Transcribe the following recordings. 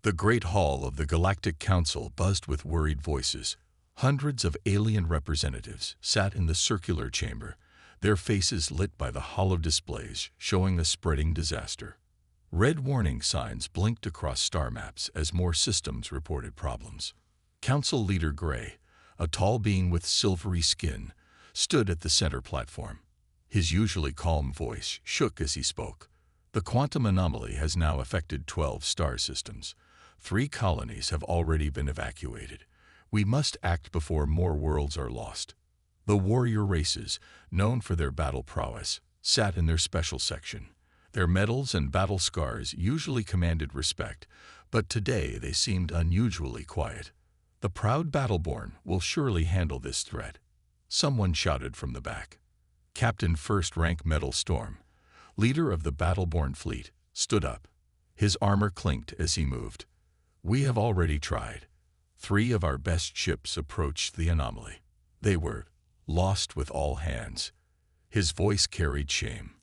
The great hall of the Galactic Council buzzed with worried voices. Hundreds of alien representatives sat in the circular chamber, their faces lit by the hollow displays showing the spreading disaster. Red warning signs blinked across star maps as more systems reported problems. Council Leader Gray, a tall being with silvery skin, stood at the center platform. His usually calm voice shook as he spoke. The quantum anomaly has now affected 12 star systems. 3 colonies have already been evacuated. We must act before more worlds are lost. The warrior races, known for their battle prowess, sat in their special section. Their medals and battle scars usually commanded respect, but today they seemed unusually quiet. The proud Battleborn will surely handle this threat. Someone shouted from the back. Captain First Rank Metal Storm, leader of the Battleborn fleet, stood up. His armor clinked as he moved. We have already tried. 3 of our best ships approached the anomaly. They were lost with all hands. His voice carried shame.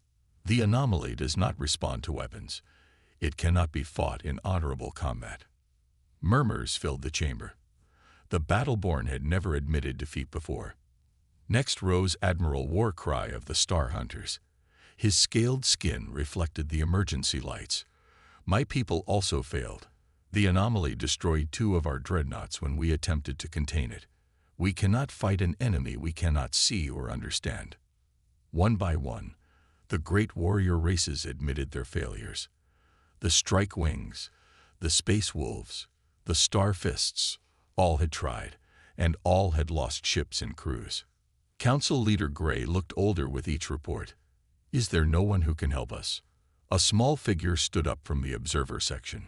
The anomaly does not respond to weapons. It cannot be fought in honorable combat. Murmurs filled the chamber. The Battleborn had never admitted defeat before. Next rose Admiral Warcry of the Star Hunters. His scaled skin reflected the emergency lights. My people also failed. The anomaly destroyed 2 of our dreadnoughts when we attempted to contain it. We cannot fight an enemy we cannot see or understand. One by one, the great warrior races admitted their failures. The Strike Wings, the Space Wolves, the Star Fists, all had tried, and all had lost ships and crews. Council Leader Gray looked older with each report. Is there no one who can help us? A small figure stood up from the observer section.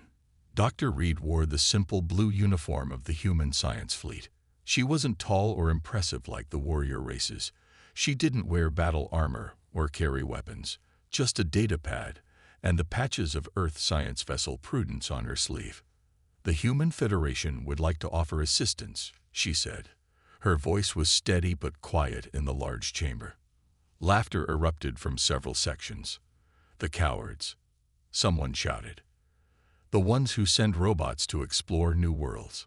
Dr. Reed wore the simple blue uniform of the human science fleet. She wasn't tall or impressive like the warrior races. She didn't wear battle armor or carry weapons, just a data pad and the patches of Earth Science Vessel Prudence on her sleeve. The Human Federation would like to offer assistance, she said. Her voice was steady but quiet in the large chamber. Laughter erupted from several sections. The cowards, someone shouted. The ones who send robots to explore new worlds.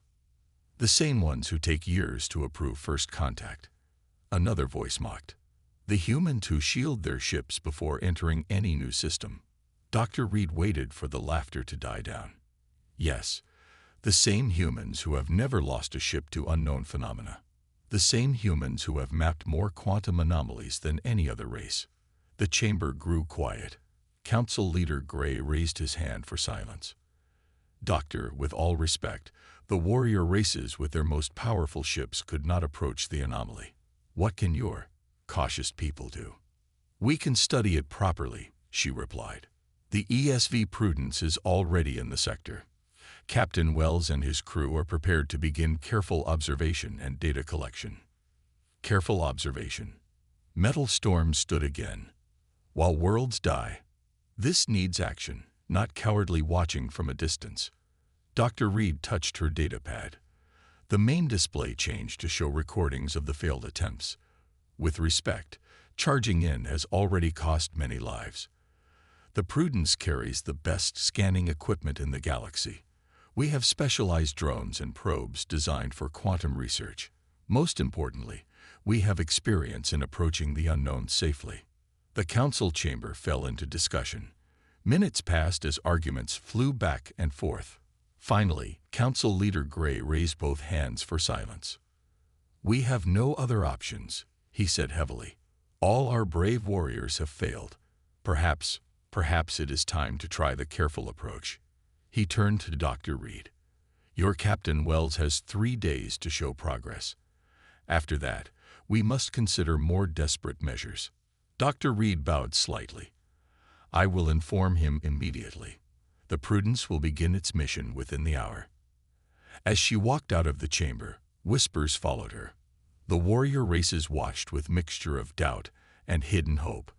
The same ones who take years to approve first contact. Another voice mocked. The humans who shield their ships before entering any new system. Dr. Reed waited for the laughter to die down. Yes, the same humans who have never lost a ship to unknown phenomena. The same humans who have mapped more quantum anomalies than any other race. The chamber grew quiet. Council Leader Gray raised his hand for silence. Doctor, with all respect, the warrior races with their most powerful ships could not approach the anomaly. What can your cautious people do? We can study it properly, she replied. The ESV Prudence is already in the sector. Captain Wells and his crew are prepared to begin careful observation and data collection. Careful observation. Metal Storm stood again. While worlds die, this needs action, not cowardly watching from a distance. Dr. Reed touched her data pad. The main display changed to show recordings of the failed attempts. With respect, charging in has already cost many lives. The Prudence carries the best scanning equipment in the galaxy. We have specialized drones and probes designed for quantum research. Most importantly, we have experience in approaching the unknown safely. The council chamber fell into discussion. Minutes passed as arguments flew back and forth. Finally, Council Leader Gray raised both hands for silence. We have no other options, he said heavily. All our brave warriors have failed. Perhaps it is time to try the careful approach. He turned to Dr. Reed. Your Captain Wells has 3 days to show progress. After that, we must consider more desperate measures. Dr. Reed bowed slightly. I will inform him immediately. The Prudence will begin its mission within the hour. As she walked out of the chamber, whispers followed her. The warrior races watched with mixture of doubt and hidden hope.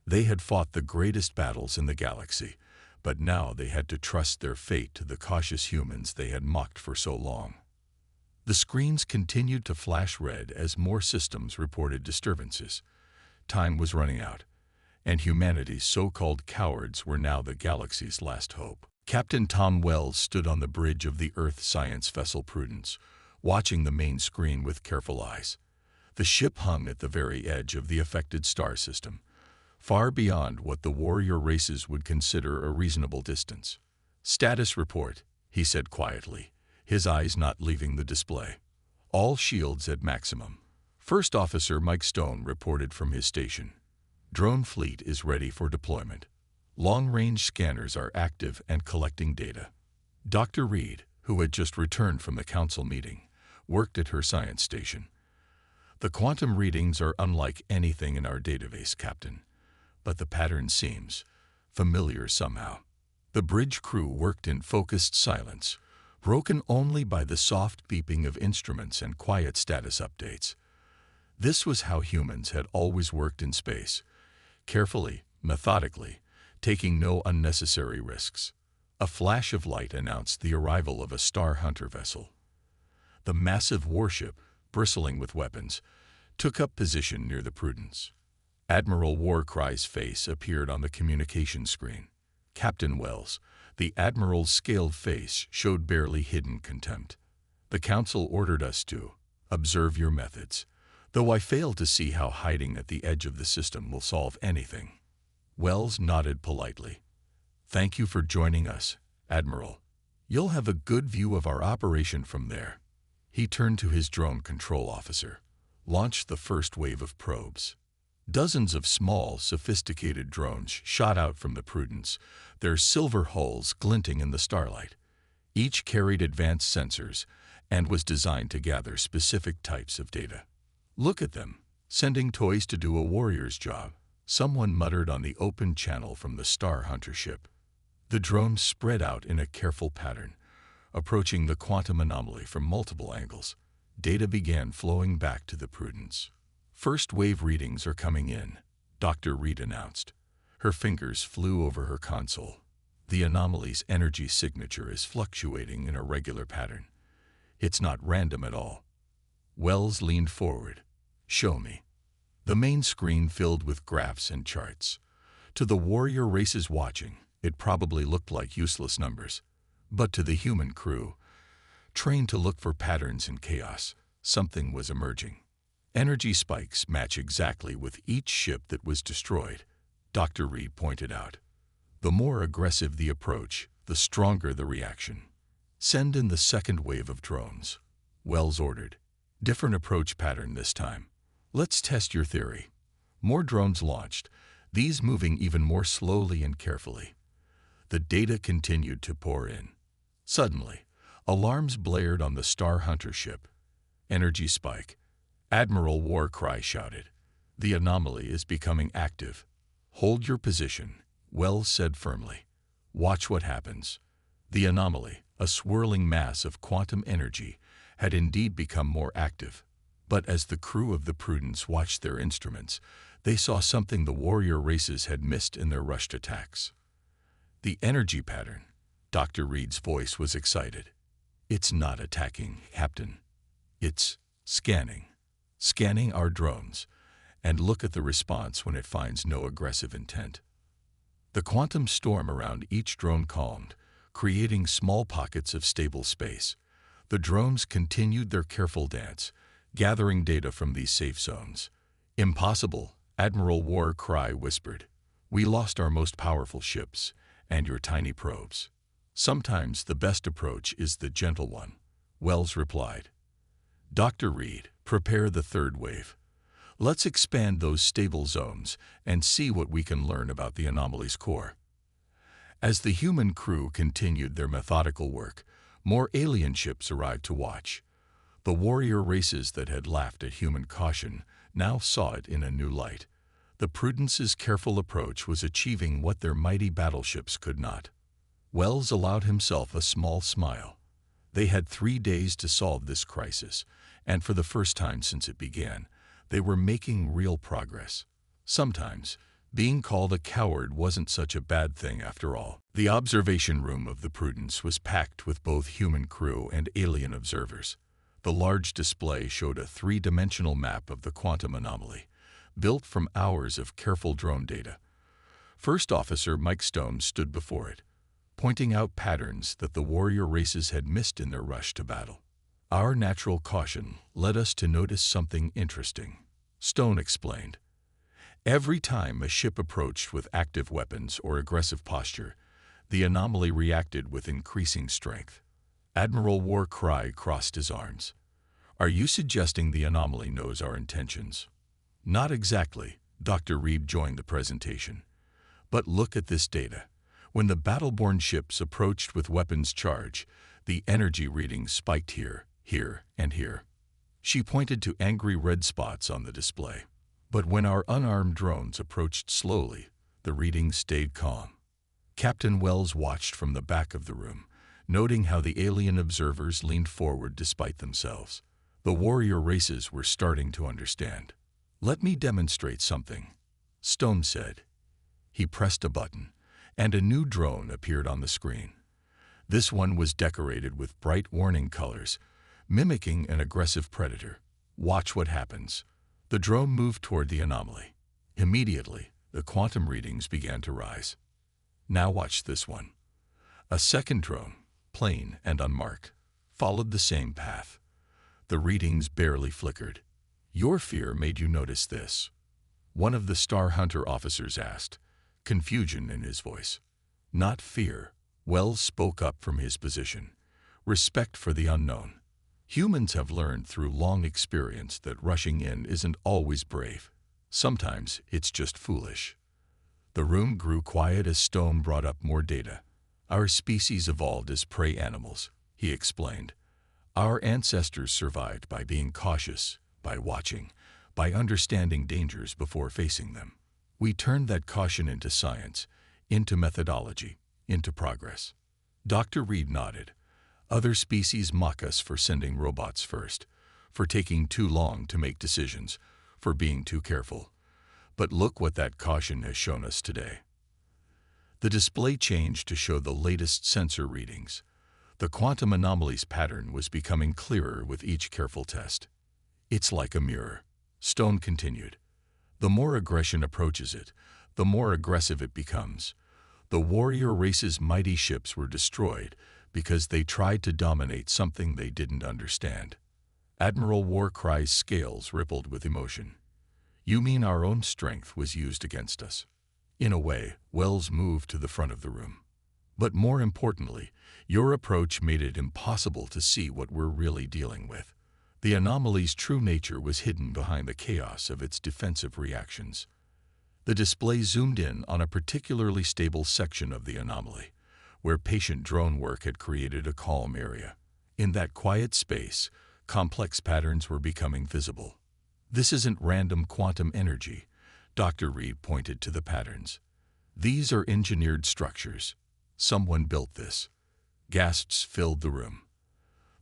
They had fought the greatest battles in the galaxy, but now they had to trust their fate to the cautious humans they had mocked for so long. The screens continued to flash red as more systems reported disturbances. Time was running out, and humanity's so-called cowards were now the galaxy's last hope. Captain Tom Wells stood on the bridge of the Earth science vessel Prudence, watching the main screen with careful eyes. The ship hung at the very edge of the affected star system, far beyond what the warrior races would consider a reasonable distance. "Status report," he said quietly, his eyes not leaving the display. "All shields at maximum." First Officer Mike Stone reported from his station. "Drone fleet is ready for deployment. Long-range scanners are active and collecting data." Dr. Reed, who had just returned from the council meeting, worked at her science station. "The quantum readings are unlike anything in our database, Captain, but the pattern seems familiar somehow." The bridge crew worked in focused silence, broken only by the soft beeping of instruments and quiet status updates. This was how humans had always worked in space, carefully, methodically, taking no unnecessary risks. A flash of light announced the arrival of a Star Hunter vessel. The massive warship, bristling with weapons, took up position near the Prudence. Admiral Warcry's face appeared on the communication screen. Captain Wells, the Admiral's scaled face showed barely hidden contempt. "The Council ordered us to observe your methods, though I fail to see how hiding at the edge of the system will solve anything." Wells nodded politely. "Thank you for joining us, Admiral. You'll have a good view of our operation from there." He turned to his drone control officer. "Launch the first wave of probes." Dozens of small, sophisticated drones shot out from the Prudence, their silver hulls glinting in the starlight. Each carried advanced sensors and was designed to gather specific types of data. "Look at them, sending toys to do a warrior's job," someone muttered on the open channel from the Star Hunter ship. The drones spread out in a careful pattern, approaching the quantum anomaly from multiple angles. Data began flowing back to the Prudence. "First wave readings are coming in," Dr. Reed announced. Her fingers flew over her console. "The anomaly's energy signature is fluctuating in a regular pattern. It's not random at all." Wells leaned forward. "Show me." The main screen filled with graphs and charts. To the warrior races watching, it probably looked like useless numbers. But to the human crew, trained to look for patterns in chaos, something was emerging. "Energy spikes match exactly with each ship that was destroyed," Dr. Reed pointed out. "The more aggressive the approach, the stronger the reaction." "Send in the second wave of drones," Wells ordered. "Different approach pattern this time. Let's test your theory." More drones launched, these moving even more slowly and carefully. The data continued to pour in. Suddenly, alarms blared on the Star Hunter ship. "Energy spike," Admiral Warcry shouted. "The anomaly is becoming active." "Hold your position," Wells said firmly. "Watch what happens." The anomaly, a swirling mass of quantum energy, had indeed become more active. But as the crew of the Prudence watched their instruments, they saw something the warrior races had missed in their rushed attacks. "The energy pattern," Dr. Reed's voice was excited. "It's not attacking, Captain. It's scanning. Scanning our drones, and look at the response when it finds no aggressive intent." The quantum storm around each drone calmed, creating small pockets of stable space. The drones continued their careful dance, gathering data from these safe zones. "Impossible," Admiral Warcry whispered. "We lost our most powerful ships, and your tiny probes." "Sometimes the best approach is the gentle one," Wells replied. "Dr. Reed, prepare the third wave. Let's expand those stable zones and see what we can learn about the anomaly's core." As the human crew continued their methodical work, more alien ships arrived to watch. The warrior races that had laughed at human caution now saw it in a new light. The Prudence's careful approach was achieving what their mighty battleships could not. Wells allowed himself a small smile. They had 3 days to solve this crisis, and for the first time since it began, they were making real progress. Sometimes, being called a coward wasn't such a bad thing after all. The observation room of the Prudence was packed with both human crew and alien observers. The large display showed a 3-dimensional map of the quantum anomaly, built from hours of careful drone data. First Officer Mike Stone stood before it. pointing out patterns that the warrior races had missed in their rush to battle. Our natural caution led us to notice something interesting, Stone explained. Every time a ship approached with active weapons or aggressive posture, the anomaly reacted with increasing strength. Admiral Warcry crossed his arms. Are you suggesting the anomaly knows our intentions? Not exactly, Dr. Reed joined the presentation. But look at this data. When the battle-born ships approached with weapons charge, the energy readings spiked here, here, and here. She pointed to angry red spots on the display. But when our unarmed drones approached slowly, the readings stayed calm. Captain Wells watched from the back of the room, noting how the alien observers leaned forward despite themselves. The warrior races were starting to understand. Let me demonstrate something, Stone said. He pressed a button, and a new drone appeared on the screen. This one was decorated with bright warning colors, mimicking an aggressive predator. Watch what happens. The drone moved toward the anomaly. Immediately, the quantum readings began to rise. Now watch this one. A second drone, plain and unmarked, followed the same path. The readings barely flickered. Your fear made you notice this, one of the Star Hunter officers asked, confusion in his voice. Not fear, Wells spoke up from his position. Respect for the unknown. Humans have learned through long experience that rushing in isn't always brave. Sometimes it's just foolish. The room grew quiet as Stone brought up more data. Our species evolved as prey animals, he explained. Our ancestors survived by being cautious, by watching, by understanding dangers before facing them. We turned that caution into science, into methodology, into progress. Dr. Reed nodded. Other species mock us for sending robots first, for taking too long to make decisions, for being too careful. But look what that caution has shown us today. The display changed to show the latest sensor readings. The quantum anomalies pattern was becoming clearer with each careful test. It's like a mirror, Stone continued. The more aggression approaches it, the more aggressive it becomes. The warrior race's mighty ships were destroyed because they tried to dominate something they didn't understand. Admiral Warcry's scales rippled with emotion. You mean our own strength was used against us? In a way, Wells moved to the front of the room. But more importantly, your approach made it impossible to see what we're really dealing with. The anomaly's true nature was hidden behind the chaos of its defensive reactions. The display zoomed in on a particularly stable section of the anomaly, where patient drone work had created a calm area. In that quiet space, complex patterns were becoming visible. This isn't random quantum energy, Dr. Reed pointed to the patterns. These are engineered structures. Someone built this. Gasps filled the room.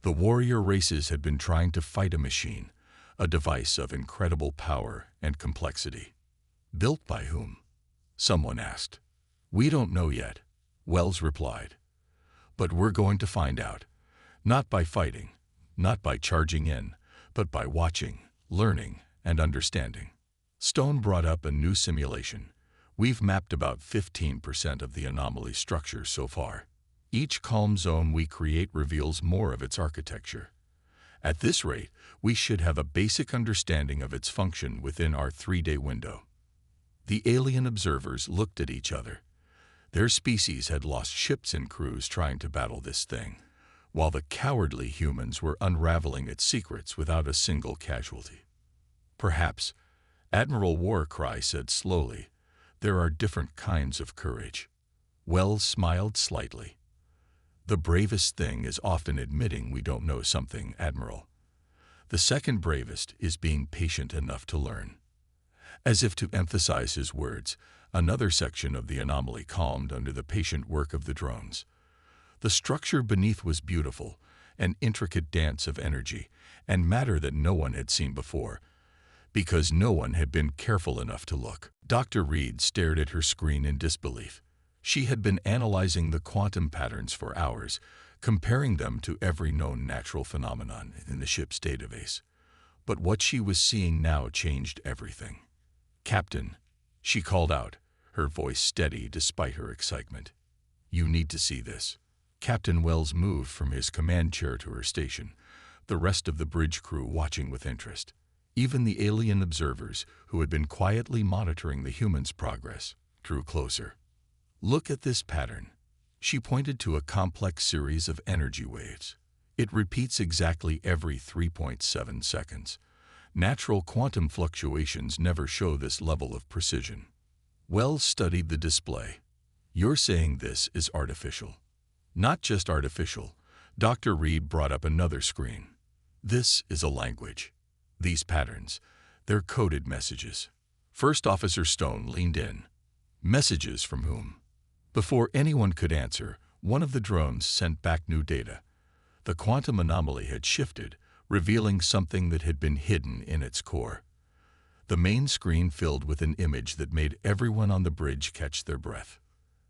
The warrior races had been trying to fight a machine, a device of incredible power and complexity. Built by whom? Someone asked. We don't know yet, Wells replied. But we're going to find out. Not by fighting, not by charging in, but by watching, learning, and understanding. Stone brought up a new simulation. We've mapped about 15% of the anomaly structure so far. Each calm zone we create reveals more of its architecture. At this rate, we should have a basic understanding of its function within our 3-day window. The alien observers looked at each other. Their species had lost ships and crews trying to battle this thing, while the cowardly humans were unraveling its secrets without a single casualty. Perhaps, Admiral Warcry said slowly, there are different kinds of courage. Wells smiled slightly. The bravest thing is often admitting we don't know something, Admiral. The second bravest is being patient enough to learn. As if to emphasize his words, another section of the anomaly calmed under the patient work of the drones. The structure beneath was beautiful, an intricate dance of energy and matter that no one had seen before, because no one had been careful enough to look. Dr. Reed stared at her screen in disbelief. She had been analyzing the quantum patterns for hours, comparing them to every known natural phenomenon in the ship's database. But what she was seeing now changed everything. Captain, she called out, her voice steady despite her excitement. You need to see this. Captain Wells moved from his command chair to her station, the rest of the bridge crew watching with interest. Even the alien observers, who had been quietly monitoring the humans' progress, drew closer. Look at this pattern. She pointed to a complex series of energy waves. It repeats exactly every 3.7 seconds. Natural quantum fluctuations never show this level of precision. Wells studied the display. You're saying this is artificial? Not just artificial. Dr. Reed brought up another screen. This is a language. These patterns, they're coded messages. First Officer Stone leaned in. Messages from whom? Before anyone could answer, one of the drones sent back new data. The quantum anomaly had shifted, revealing something that had been hidden in its core. The main screen filled with an image that made everyone on the bridge catch their breath.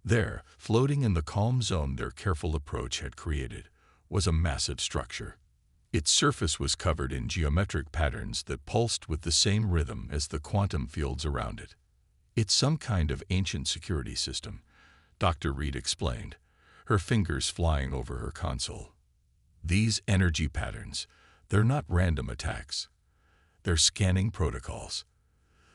There, floating in the calm zone their careful approach had created, was a massive structure. Its surface was covered in geometric patterns that pulsed with the same rhythm as the quantum fields around it. It's some kind of ancient security system, Dr. Reed explained, her fingers flying over her console. These energy patterns, they're not random attacks. They're scanning protocols.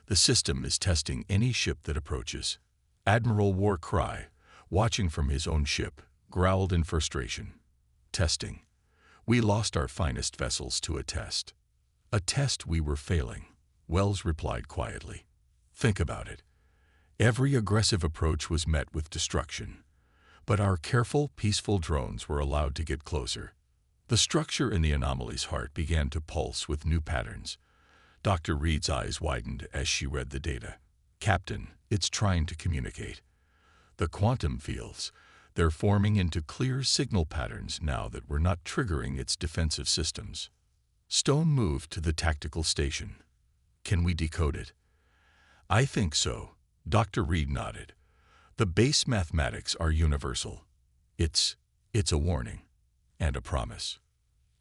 The system is testing any ship that approaches. Admiral War Cry, watching from his own ship, growled in frustration. Testing. We lost our finest vessels to a test. A test we were failing, Wells replied quietly. Think about it. Every aggressive approach was met with destruction. But our careful, peaceful drones were allowed to get closer. The structure in the anomaly's heart began to pulse with new patterns. Dr. Reed's eyes widened as she read the data. Captain, it's trying to communicate. The quantum fields, they're forming into clear signal patterns now that we're not triggering its defensive systems. Stone moved to the tactical station. Can we decode it? I think so. Dr. Reed nodded. The base mathematics are universal. It's a warning and a promise.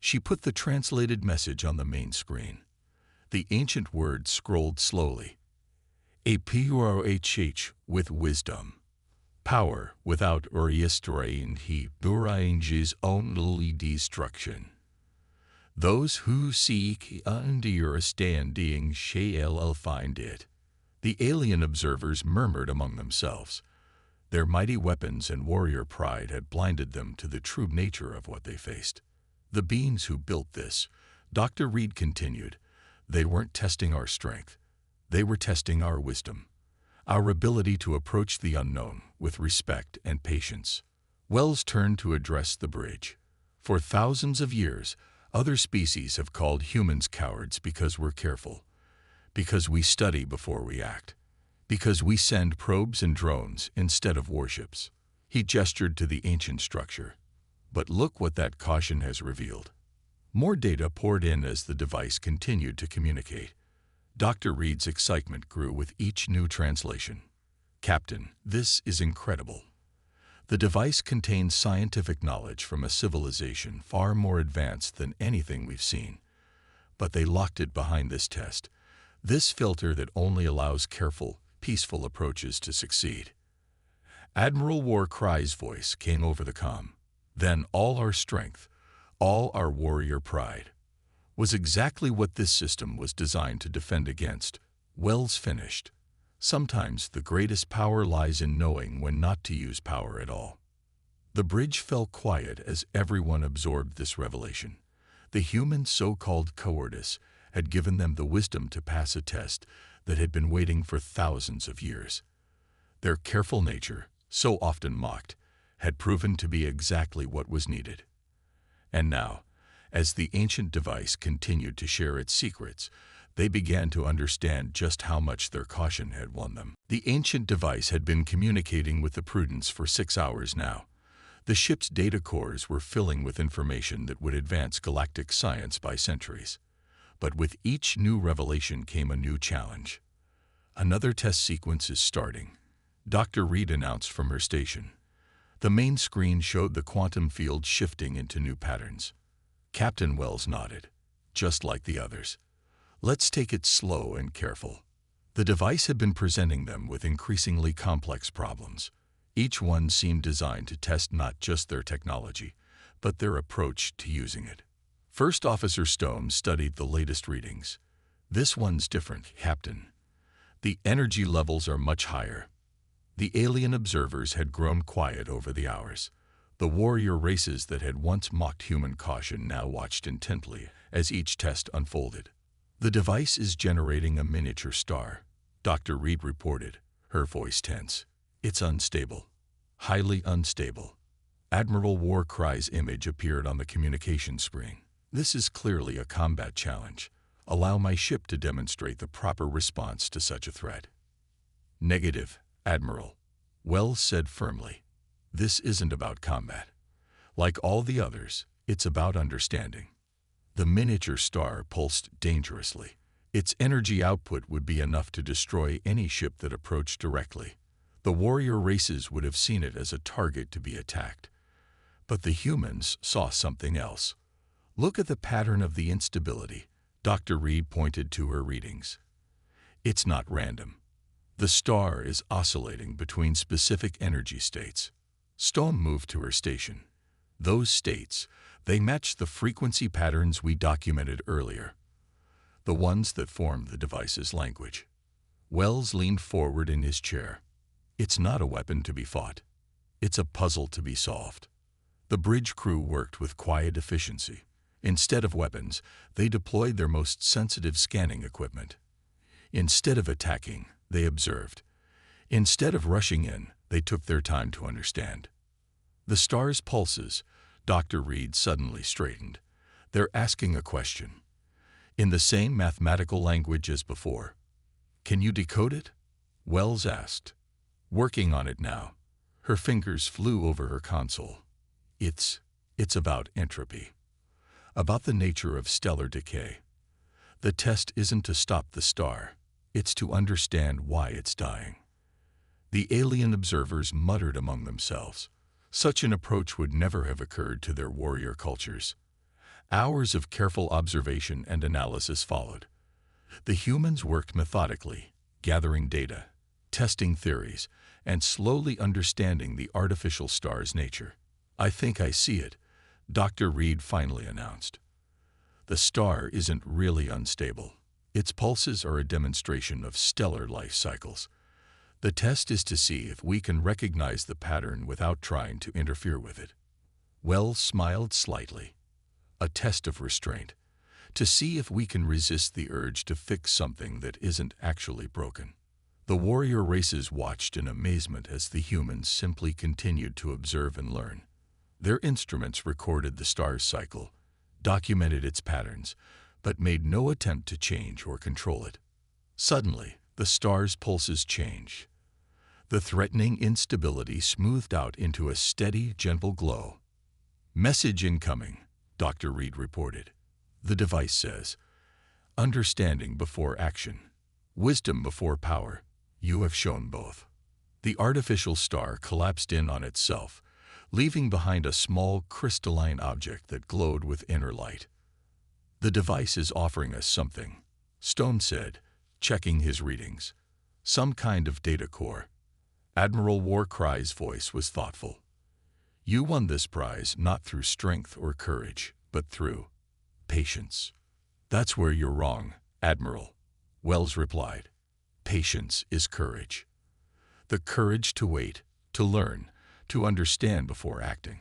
She put the translated message on the main screen. The ancient words scrolled slowly. A PURHH with wisdom. Power without restraint he arranges only destruction. Those who seek understanding shall find it. The alien observers murmured among themselves. Their mighty weapons and warrior pride had blinded them to the true nature of what they faced. The beings who built this, Dr. Reed continued, they weren't testing our strength. They were testing our wisdom, our ability to approach the unknown with respect and patience. Wells turned to address the bridge. For thousands of years, other species have called humans cowards because we're careful, because we study before we act, because we send probes and drones instead of warships. He gestured to the ancient structure. But look what that caution has revealed. More data poured in as the device continued to communicate. Dr. Reed's excitement grew with each new translation. Captain, this is incredible. The device contains scientific knowledge from a civilization far more advanced than anything we've seen. But they locked it behind this test, this filter that only allows careful, peaceful approaches to succeed. Admiral War Cry's voice came over the comm. Then all our strength, all our warrior pride, was exactly what this system was designed to defend against. Wells finished. Sometimes the greatest power lies in knowing when not to use power at all. The bridge fell quiet as everyone absorbed this revelation. The human so-called cowardice had given them the wisdom to pass a test that had been waiting for thousands of years. Their careful nature, so often mocked, had proven to be exactly what was needed. And now, as the ancient device continued to share its secrets, they began to understand just how much their caution had won them. The ancient device had been communicating with the Prudence for 6 hours now. The ship's data cores were filling with information that would advance galactic science by centuries. But with each new revelation came a new challenge. Another test sequence is starting, Dr. Reed announced from her station. The main screen showed the quantum field shifting into new patterns. Captain Wells nodded, just like the others. Let's take it slow and careful. The device had been presenting them with increasingly complex problems. Each one seemed designed to test not just their technology, but their approach to using it. First Officer Stone studied the latest readings. "This one's different, Captain. The energy levels are much higher." The alien observers had grown quiet over the hours. The warrior races that had once mocked human caution now watched intently as each test unfolded. "The device is generating a miniature star," Dr. Reed reported, her voice tense. "It's unstable. Highly unstable." Admiral Warcry's image appeared on the communication screen. "This is clearly a combat challenge. Allow my ship to demonstrate the proper response to such a threat." "Negative, Admiral," Wells said firmly. "This isn't about combat. Like all the others, it's about understanding." The miniature star pulsed dangerously. Its energy output would be enough to destroy any ship that approached directly. The warrior races would have seen it as a target to be attacked. But the humans saw something else. "Look at the pattern of the instability," Dr. Reed pointed to her readings. "It's not random. The star is oscillating between specific energy states." Stone moved to her station. "Those states, they match the frequency patterns we documented earlier, the ones that form the device's language." Wells leaned forward in his chair. "It's not a weapon to be fought. It's a puzzle to be solved." The bridge crew worked with quiet efficiency. Instead of weapons, they deployed their most sensitive scanning equipment. Instead of attacking, they observed. Instead of rushing in, they took their time to understand. "The star's pulses," Dr. Reed suddenly straightened. "They're asking a question. In the same mathematical language as before. Can you decode it?" Wells asked. "Working on it now." Her fingers flew over her console. It's about entropy. About the nature of stellar decay. The test isn't to stop the star. It's to understand why it's dying." The alien observers muttered among themselves. Such an approach would never have occurred to their warrior cultures. Hours of careful observation and analysis followed. The humans worked methodically, gathering data, testing theories, and slowly understanding the artificial star's nature. "I think I see it," Dr. Reed finally announced. "The star isn't really unstable. Its pulses are a demonstration of stellar life cycles. The test is to see if we can recognize the pattern without trying to interfere with it." Wells smiled slightly. "A test of restraint, to see if we can resist the urge to fix something that isn't actually broken." The warrior races watched in amazement as the humans simply continued to observe and learn. Their instruments recorded the star's cycle, documented its patterns, but made no attempt to change or control it. Suddenly, the star's pulses changed. The threatening instability smoothed out into a steady, gentle glow. "Message incoming," Dr. Reed reported. The device says, "Understanding before action. Wisdom before power. You have shown both." The artificial star collapsed in on itself, leaving behind a small crystalline object that glowed with inner light. "The device is offering us something," Stone said, checking his readings. "Some kind of data core." Admiral Warcry's voice was thoughtful. "You won this prize not through strength or courage, but through patience." "That's where you're wrong, Admiral," Wells replied. "Patience is courage. The courage to wait, to learn, to understand before acting.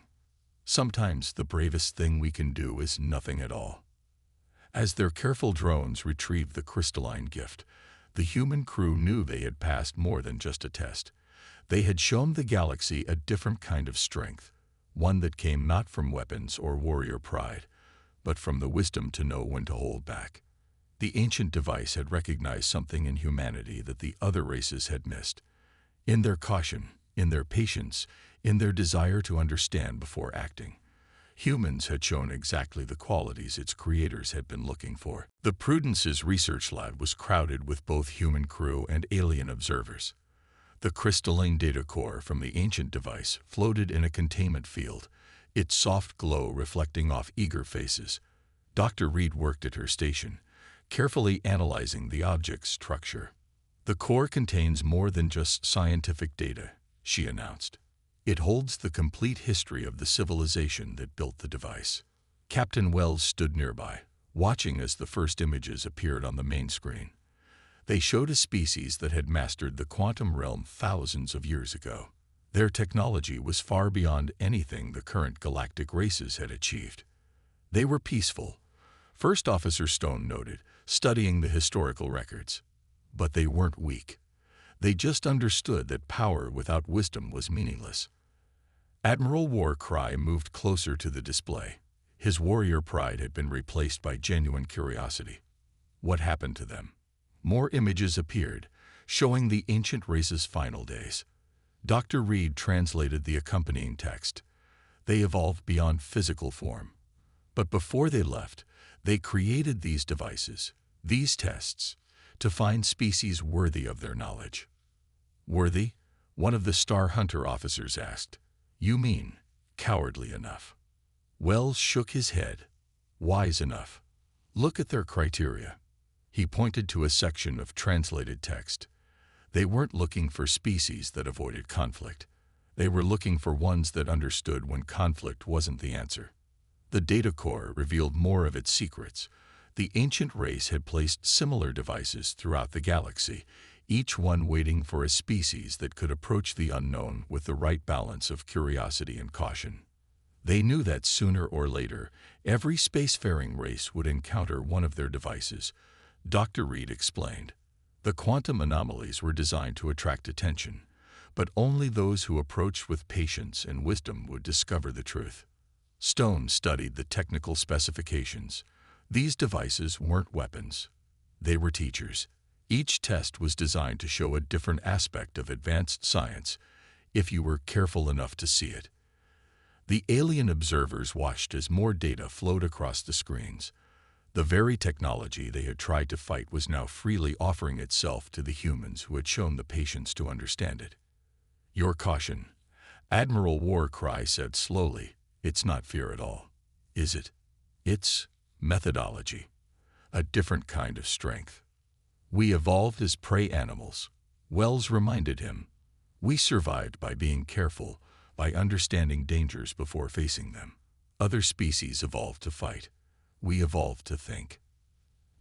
Sometimes the bravest thing we can do is nothing at all." As their careful drones retrieved the crystalline gift, the human crew knew they had passed more than just a test. They had shown the galaxy a different kind of strength, one that came not from weapons or warrior pride, but from the wisdom to know when to hold back. The ancient device had recognized something in humanity that the other races had missed. In their caution, in their patience, in their desire to understand before acting, humans had shown exactly the qualities its creators had been looking for. The Prudence's research lab was crowded with both human crew and alien observers. The crystalline data core from the ancient device floated in a containment field, its soft glow reflecting off eager faces. Dr. Reed worked at her station, carefully analyzing the object's structure. "The core contains more than just scientific data," she announced. "It holds the complete history of the civilization that built the device." Captain Wells stood nearby, watching as the first images appeared on the main screen. They showed a species that had mastered the quantum realm thousands of years ago. Their technology was far beyond anything the current galactic races had achieved. They were peaceful, First Officer Stone noted, studying the historical records. But they weren't weak. They just understood that power without wisdom was meaningless. Admiral Warcry moved closer to the display. His warrior pride had been replaced by genuine curiosity. What happened to them? More images appeared, showing the ancient race's final days. Dr. Reed translated the accompanying text. They evolved beyond physical form. But before they left, they created these devices, these tests, to find species worthy of their knowledge. Worthy? One of the Star Hunter officers asked. "You mean cowardly enough?" Wells shook his head. "Wise enough. Look at their criteria." He pointed to a section of translated text. They weren't looking for species that avoided conflict. They were looking for ones that understood when conflict wasn't the answer. The data core revealed more of its secrets. The ancient race had placed similar devices throughout the galaxy, each one waiting for a species that could approach the unknown with the right balance of curiosity and caution. They knew that sooner or later, every spacefaring race would encounter one of their devices. Dr. Reed explained. The quantum anomalies were designed to attract attention, but only those who approached with patience and wisdom would discover the truth. Stone studied the technical specifications. These devices weren't weapons. They were teachers. Each test was designed to show a different aspect of advanced science, if you were careful enough to see it. The alien observers watched as more data flowed across the screens. The very technology they had tried to fight was now freely offering itself to the humans who had shown the patience to understand it. "Your caution," Admiral Warcry said slowly. "It's not fear at all, is it? It's methodology, a different kind of strength. We evolved as prey animals," Wells reminded him. "We survived by being careful, by understanding dangers before facing them. Other species evolved to fight. We evolved to think."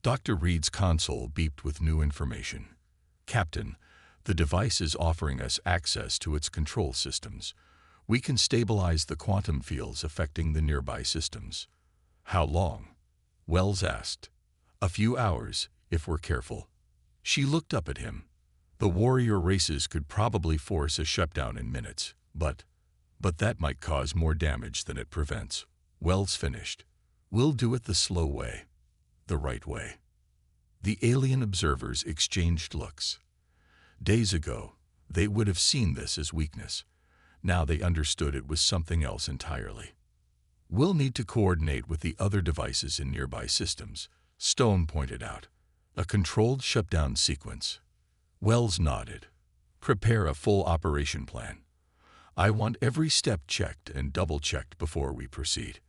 Dr. Reed's console beeped with new information. "Captain, the device is offering us access to its control systems. We can stabilize the quantum fields affecting the nearby systems." "How long?" Wells asked. "A few hours, if we're careful." She looked up at him. "The warrior races could probably force a shutdown in minutes, but that might cause more damage than it prevents." Wells finished. "We'll do it the slow way, the right way." The alien observers exchanged looks. Days ago, they would have seen this as weakness. Now they understood it was something else entirely. "We'll need to coordinate with the other devices in nearby systems," Stone pointed out. "A controlled shutdown sequence." Wells nodded. "Prepare a full operation plan. I want every step checked and double-checked before we proceed.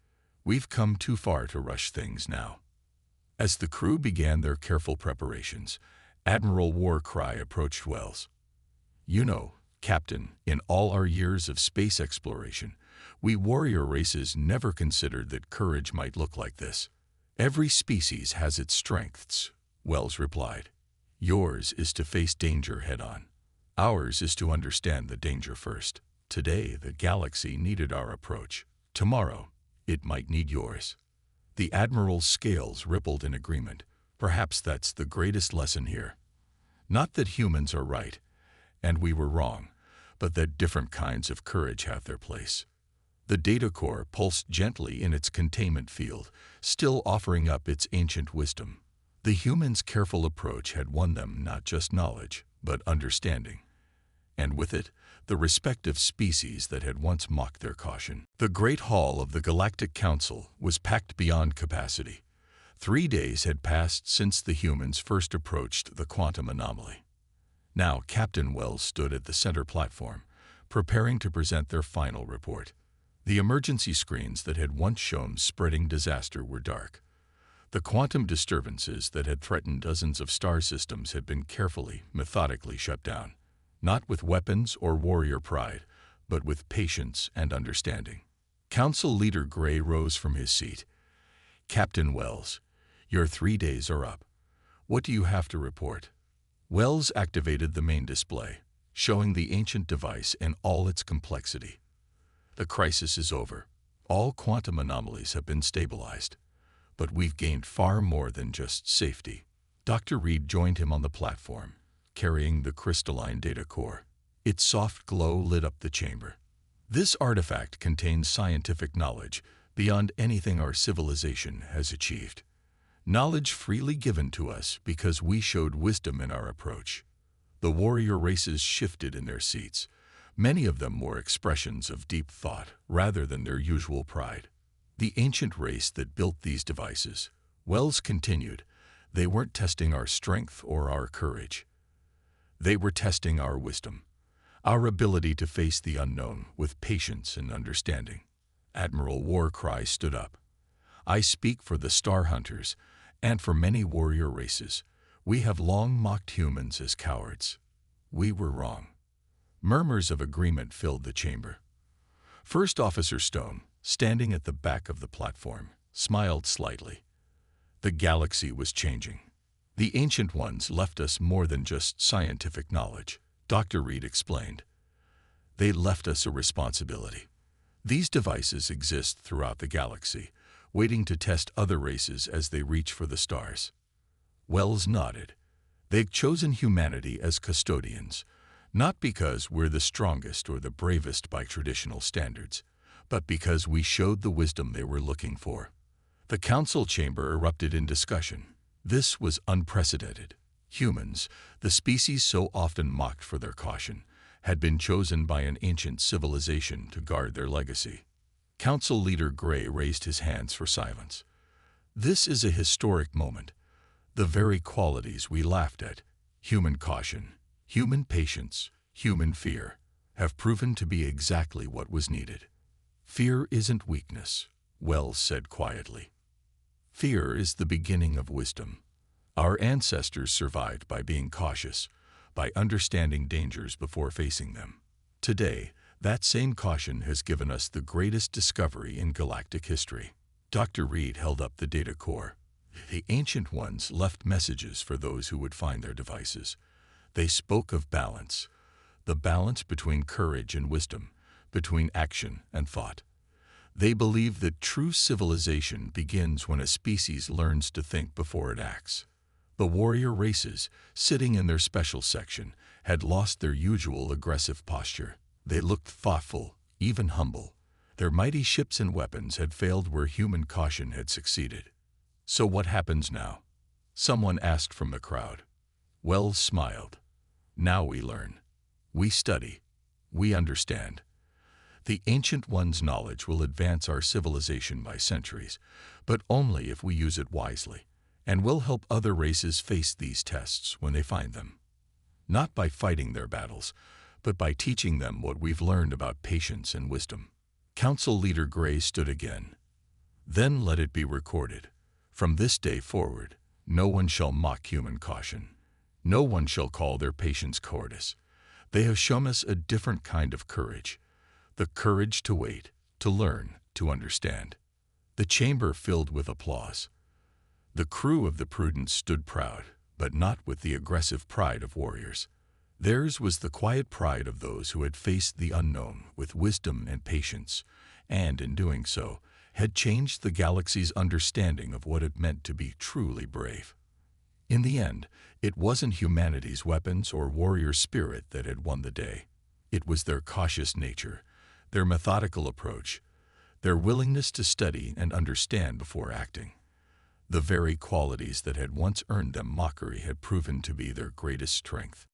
We've come too far to rush things now." As the crew began their careful preparations, Admiral Warcry approached Wells. "You know, Captain, in all our years of space exploration, we warrior races never considered that courage might look like this." "Every species has its strengths," Wells replied. "Yours is to face danger head-on. Ours is to understand the danger first. Today, the galaxy needed our approach. Tomorrow, it might need yours." The Admiral's scales rippled in agreement. Perhaps that's the greatest lesson here. Not that humans are right, and we were wrong, but that different kinds of courage have their place. The data core pulsed gently in its containment field, still offering up its ancient wisdom. The humans' careful approach had won them not just knowledge, but understanding. And with it, the respective species that had once mocked their caution. The Great Hall of the Galactic Council was packed beyond capacity. 3 days had passed since the humans first approached the quantum anomaly. Now Captain Wells stood at the center platform, preparing to present their final report. The emergency screens that had once shown spreading disaster were dark. The quantum disturbances that had threatened dozens of star systems had been carefully, methodically shut down. not with weapons or warrior pride, but with patience and understanding. Council Leader Gray rose from his seat. "Captain Wells, your 3 days are up. What do you have to report?" Wells activated the main display, showing the ancient device in all its complexity. "The crisis is over. All quantum anomalies have been stabilized. But we've gained far more than just safety." Dr. Reed joined him on the platform, carrying the crystalline data core. Its soft glow lit up the chamber. "This artifact contains scientific knowledge beyond anything our civilization has achieved. Knowledge freely given to us because we showed wisdom in our approach." The warrior races shifted in their seats. Many of them were expressions of deep thought rather than their usual pride. "The ancient race that built these devices," Wells continued, "they weren't testing our strength or our courage. They were testing our wisdom, our ability to face the unknown with patience and understanding." Admiral Warcry stood up. "I speak for the Star Hunters and for many warrior races. We have long mocked humans as cowards. We were wrong." Murmurs of agreement filled the chamber. First Officer Stone, standing at the back of the platform, smiled slightly. The galaxy was changing. "The Ancient Ones left us more than just scientific knowledge," Dr. Reed explained. "They left us a responsibility. These devices exist throughout the galaxy, waiting to test other races as they reach for the stars." Wells nodded. "They've chosen humanity as custodians, not because we're the strongest or the bravest by traditional standards, but because we showed the wisdom they were looking for." The council chamber erupted in discussion. This was unprecedented. Humans, the species so often mocked for their caution, had been chosen by an ancient civilization to guard their legacy. Council Leader Gray raised his hands for silence. "This is a historic moment. The very qualities we laughed at, human caution, human patience, human fear, have proven to be exactly what was needed." "Fear isn't weakness," Wells said quietly. "Fear is the beginning of wisdom. Our ancestors survived by being cautious, by understanding dangers before facing them. Today, that same caution has given us the greatest discovery in galactic history." Dr. Reed held up the data core. "The Ancient Ones left messages for those who would find their devices. They spoke of balance, the balance between courage and wisdom, between action and thought. They believe that true civilization begins when a species learns to think before it acts." The warrior races, sitting in their special section, had lost their usual aggressive posture. They looked thoughtful, even humble. Their mighty ships and weapons had failed where human caution had succeeded. "So what happens now?" someone asked from the crowd. Wells smiled. "Now we learn. We study. We understand. The Ancient One's knowledge will advance our civilization by centuries, but only if we use it wisely, and we'll help other races face these tests when they find them. Not by fighting their battles, but by teaching them what we've learned about patience and wisdom." Council Leader Gray stood again. "Then let it be recorded. From this day forward, no one shall mock human caution. No one shall call their patience cowardice. They have shown us a different kind of courage. The courage to wait, to learn, to understand." The chamber filled with applause. The crew of the Prudence stood proud, but not with the aggressive pride of warriors. Theirs was the quiet pride of those who had faced the unknown with wisdom and patience, and in doing so, had changed the galaxy's understanding of what it meant to be truly brave. In the end, it wasn't humanity's weapons or warrior spirit that had won the day. It was their cautious nature, their methodical approach, their willingness to study and understand before acting. The very qualities that had once earned them mockery had proven to be their greatest strength.